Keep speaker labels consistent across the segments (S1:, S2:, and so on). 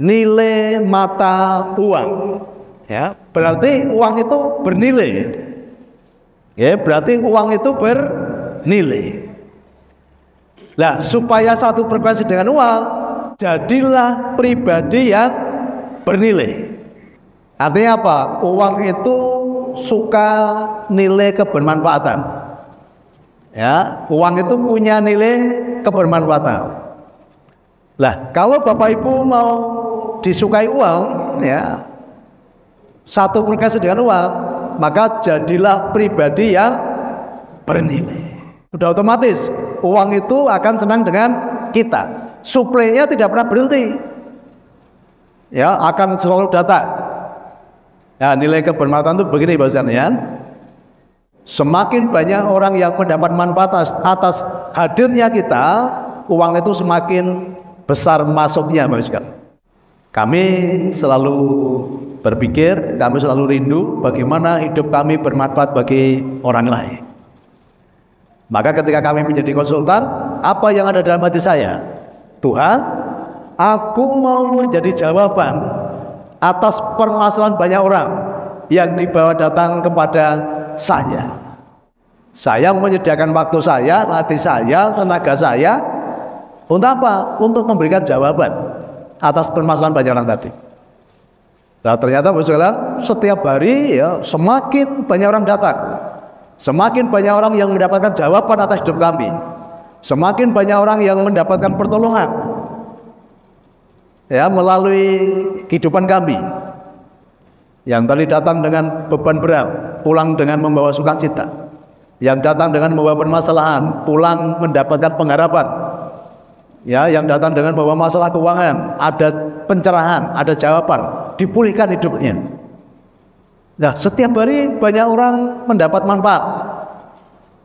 S1: nilai mata uang. Ya, berarti uang itu bernilai. Ya, berarti uang itu bernilai. Nah, supaya satu frekuensi dengan uang, jadilah pribadi yang bernilai. Artinya apa? Uang itu suka nilai kebermanfaatan. Ya, uang itu punya nilai kebermanfaatan. Lah, kalau Bapak Ibu mau disukai uang, ya, satu frekuensi dengan uang, maka jadilah pribadi yang bernilai. Sudah otomatis uang itu akan senang dengan kita. Suplainya tidak pernah berhenti. Ya, akan selalu datang. Ya, nilai kebermanfaatan itu begini bahasanya, ya. Semakin banyak orang yang mendapat manfaat atas hadirnya kita, uang itu semakin besar masuknya, Bapak sekalian. Kami selalu berpikir, kami selalu rindu bagaimana hidup kami bermanfaat bagi orang lain. Maka ketika kami menjadi konsultan, apa yang ada dalam hati saya? Tuhan, aku mau menjadi jawaban atas permasalahan banyak orang yang dibawa datang kepada saya. Saya menyediakan waktu saya, hati saya, tenaga saya untuk apa? Untuk memberikan jawaban atas permasalahan banyak orang tadi. Nah, ternyata setiap hari ya semakin banyak orang datang, semakin banyak orang yang mendapatkan jawaban atas hidup kami, semakin banyak orang yang mendapatkan pertolongan ya melalui kehidupan kami. Yang tadi datang dengan beban berat, pulang dengan membawa sukacita. Yang datang dengan membawa permasalahan, pulang mendapatkan pengharapan. Ya, yang datang dengan membawa masalah keuangan, ada pencerahan, ada jawaban, dipulihkan hidupnya. Nah, setiap hari banyak orang mendapat manfaat.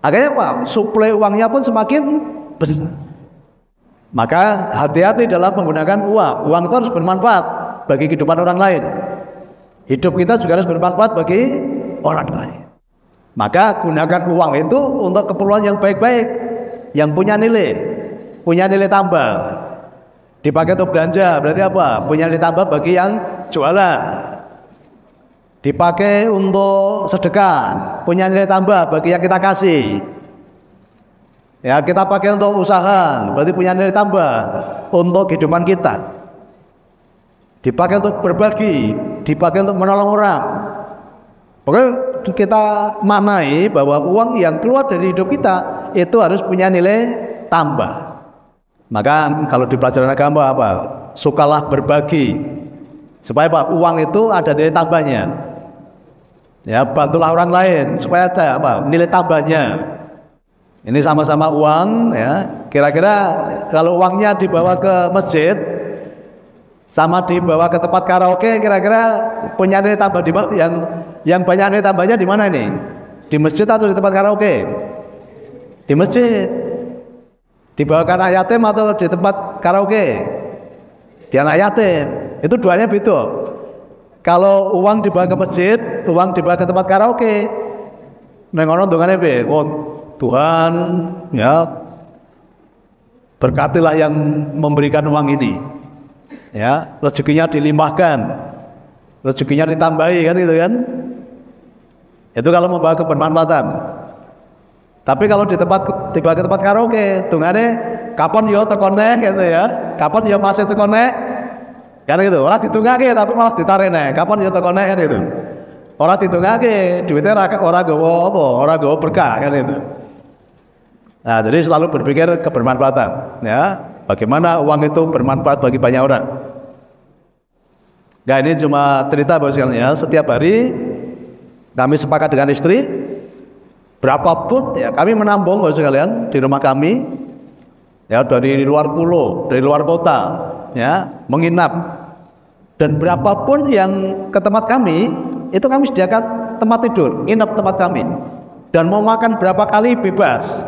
S1: Akhirnya apa? Suplai uangnya pun semakin besar. Maka hati-hati dalam menggunakan uang. Uang itu harus bermanfaat bagi kehidupan orang lain. Hidup kita juga harus bermanfaat bagi orang lain. Maka gunakan uang itu untuk keperluan yang baik-baik, yang punya nilai tambah. Dipakai untuk belanja, berarti apa? Punya nilai tambah bagi yang jualan. Dipakai untuk sedekah, punya nilai tambah bagi yang kita kasih. Ya, kita pakai untuk usaha, berarti punya nilai tambah untuk kehidupan kita. Dipakai untuk berbagi, dipakai untuk menolong orang. Pokoknya kita maknai bahwa uang yang keluar dari hidup kita itu harus punya nilai tambah. Maka kalau di pelajaran agama apa? Sukalah berbagi. Supaya apa? Uang itu ada nilai tambahnya. Ya, bantulah orang lain supaya ada apa? Nilai tambahnya. Ini sama-sama uang, ya. Kira-kira kalau uangnya dibawa ke masjid sama dibawa ke tempat karaoke, kira-kira punya nilai tambah di mana? Yang banyak nilai tambahnya di mana ini? Di masjid atau di tempat karaoke? Di masjid. Dibawa ke anak yatim atau di tempat karaoke? Di anak yatim. Itu duanya beda. Kalau uang dibawa ke masjid, uang dibawa ke tempat karaoke, nengono dongane piye? Oh, Tuhan, ya, berkatilah yang memberikan uang ini, ya, rezekinya dilimpahkan, rezekinya ditambahi, kan itu kan? Itu kalau membawa kebermanfaatan. Tapi kalau dibawa ke tempat karaoke, dongane kapan yo tekone gitu ya, kapan yo masih tekone, kan gitu. Orang ditungake tapi malah ditarene, kapan yo tekone kan itu. Orang ditungake, duitnya orang gawa apa? Orang gawa berkah kan itu. Nah, jadi selalu berpikir kebermanfaatan, ya. Bagaimana uang itu bermanfaat bagi banyak orang. Nah, ini cuma cerita Bapak sekalian, ya. Setiap hari kami sepakat dengan istri, berapapun ya kami menambung Bapak sekalian di rumah kami, ya, dari luar pulau, dari luar kota, ya, menginap. Dan berapapun yang ke tempat kami, itu kami sediakan tempat tidur, nginap tempat kami. Dan mau makan berapa kali bebas.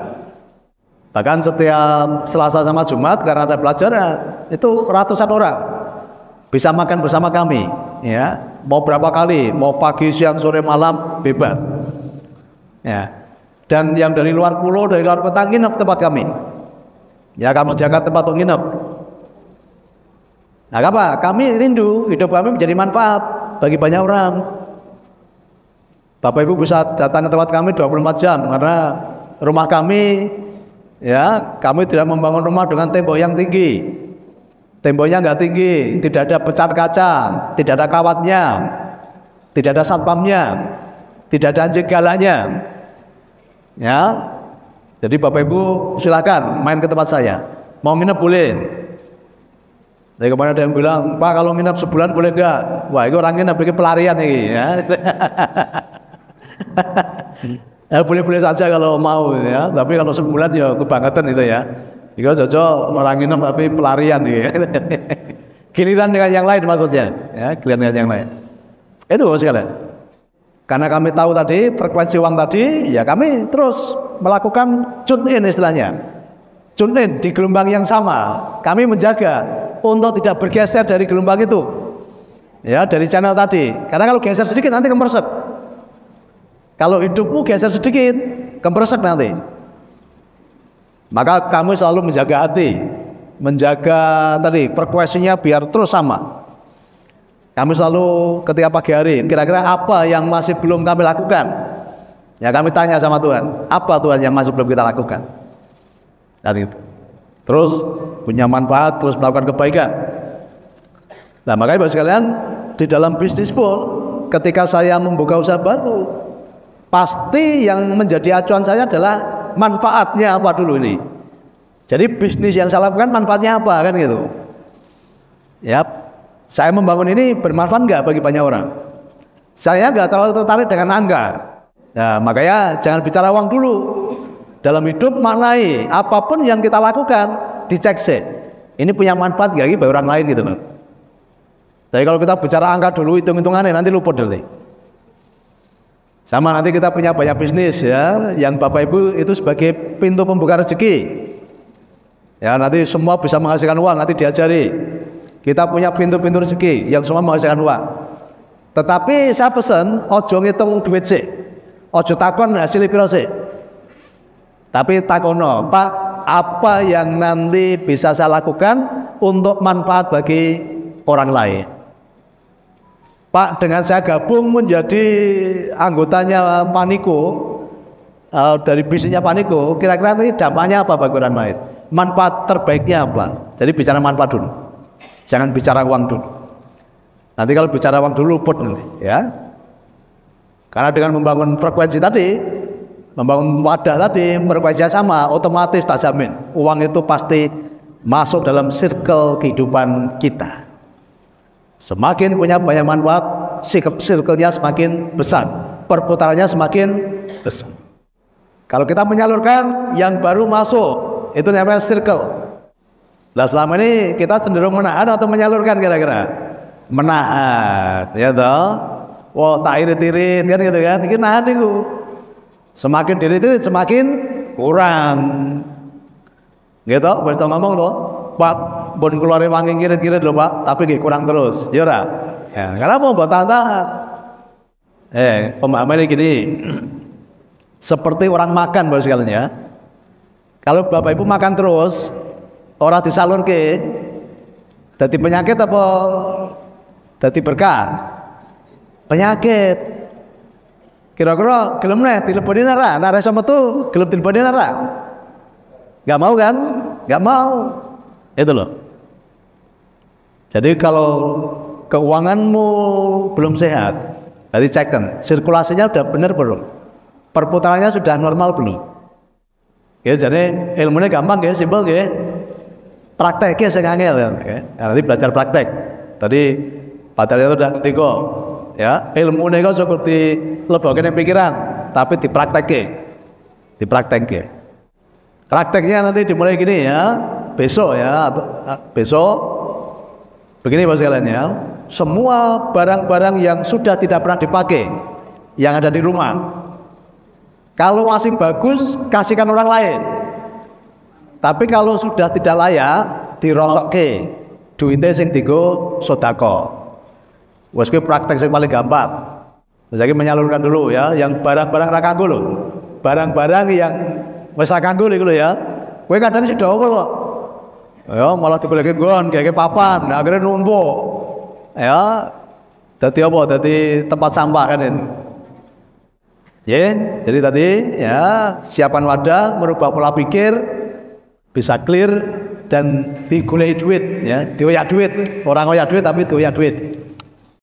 S1: Bahkan setiap Selasa sama Jumat karena ada pelajaran, itu ratusan orang bisa makan bersama kami, ya. Mau berapa kali, mau pagi, siang, sore, malam, bebas, ya. Dan yang dari luar pulau, dari luar kota nginep tempat kami, ya, kami sediakan tempat untuk nginep. Nah, apa? Kami rindu hidup kami menjadi manfaat bagi banyak orang. Bapak Ibu bisa datang ke tempat kami 24 jam karena rumah kami, ya, kami tidak membangun rumah dengan tembok yang tinggi. Temboknya nggak tinggi, tidak ada pecat kaca, tidak ada kawatnya, tidak ada satpamnya, tidak ada anjing galaknya. Ya, jadi Bapak Ibu silakan main ke tempat saya. Mau nginep boleh. Dari kemarin ada yang bilang, Pak kalau nginep sebulan boleh enggak? Wah, itu orang nginep bikin pelarian ini. Ya. Ya, boleh-boleh saja kalau mau ya, tapi kalau sebulan ya kebangetan itu ya. Jika cocok orang nginep tapi pelarian ya. Giliran dengan yang lain maksudnya, ya, giliran dengan yang lain. Itu sekalian. Karena kami tahu tadi frekuensi uang tadi, ya kami terus melakukan tune in istilahnya. Tune in di gelombang yang sama. Kami menjaga untuk tidak bergeser dari gelombang itu. Ya, dari channel tadi. Karena kalau geser sedikit nanti kempersek. Kalau hidupmu geser sedikit, kempersek nanti. Maka kami selalu menjaga hati, menjaga tadi frekuensinya biar terus sama. Kami selalu ketika pagi hari, kira-kira apa yang masih belum kami lakukan? Ya kami tanya sama Tuhan, apa Tuhan yang masih belum kita lakukan? Dan itu. Terus punya manfaat, terus melakukan kebaikan. Nah makanya Bapak sekalian, di dalam bisnis pun, ketika saya membuka usaha baru, pasti yang menjadi acuan saya adalah manfaatnya apa dulu ini. Jadi bisnis yang saya lakukan manfaatnya apa kan gitu. Ya, saya membangun ini bermanfaat nggak bagi banyak orang. Saya nggak terlalu tertarik dengan angka. Nah, makanya jangan bicara uang dulu. Dalam hidup maknai apapun yang kita lakukan dicek sih. Ini punya manfaat nggak bagi orang lain gitu loh. Jadi kalau kita bicara angka dulu hitung-hitungannya nanti luput nanti. Sama nanti kita punya banyak bisnis ya, yang Bapak Ibu itu sebagai pintu pembuka rezeki. Ya nanti semua bisa menghasilkan uang, nanti diajari. Kita punya pintu-pintu rezeki yang semua menghasilkan uang. Tetapi saya pesan, ojo ngitung duit sih, ojo takon hasil piro sih. Tapi takono, Pak, apa yang nanti bisa saya lakukan untuk manfaat bagi orang lain? Pak, dengan saya gabung menjadi anggotanya Paniko, dari bisnisnya Paniko, kira-kira nanti dampaknya apa bagi orang lain? Manfaat terbaiknya apa? Jadi bicara manfaat dulu, jangan bicara uang dulu. Nanti kalau bicara uang dulu luput nanti, ya. Karena dengan membangun frekuensi tadi, membangun wadah tadi, frekuensinya sama, otomatis tak jamin uang itu pasti masuk dalam circle kehidupan kita. Semakin punya banyak manfaat, circle-nya semakin besar, perputarannya semakin besar. Kalau kita menyalurkan, yang baru masuk, itu namanya circle. Nah selama ini kita cenderung menahan atau menyalurkan kira-kira? Menahan, ya toh? Wah tak irit-irit kan gitu kan? Ini nahan itu. Semakin diirit-irit semakin kurang. Gitu, bisa ngomong tuh, Pak, bon keluarin wangi ngirit-ngirit loh Pak, tapi gak kurang terus, ya ora? Ya, karena mau buat tahan-tahan. Pemahamannya gini, seperti orang makan Bapak sekalian ya. Kalau Bapak Ibu makan terus, orang disalurke, jadi penyakit apa jadi berkah? Penyakit. Kira-kira gelem nih dilebonin ora? Nek iso metu gelem dilebonin ora? Gak mau kan? Gak mau. Itu loh. Jadi kalau keuanganmu belum sehat, jadi cekkan, sirkulasinya udah benar belum? Perputarannya sudah normal belum? Ya, jadi ilmunya gampang ya, simpel ya. Prakteknya saya ngangel ya. Nanti belajar praktek. Tadi Pak Daryo udah ngerti kok. Ya, ilmu nego seperti lebokin pikiran, tapi diprakteknya. Prakteknya nanti dimulai gini ya, besok ya, besok begini Bapak sekalian ya. Semua barang-barang yang sudah tidak pernah dipakai, yang ada di rumah, kalau masih bagus kasihkan orang lain. Tapi kalau sudah tidak layak, dirosokke, duitnya sing digo sedekah. Wes kuwi praktek sing paling gampang. Misalnya menyalurkan dulu ya, yang barang-barang ra kanggo lho. Barang-barang yang wis ra kanggo iku lho ya. Kowe kadang sih dawa kok. Ya malah dibalikin gon kayak papan, nah, akhirnya numpuk. Ya, jadi apa? Jadi tempat sampah kan ini. Ya, jadi tadi ya siapan wadah, merubah pola pikir, bisa clear dan digulai duit, ya, dioyak duit. Orang ngoyak duit tapi dioyak duit.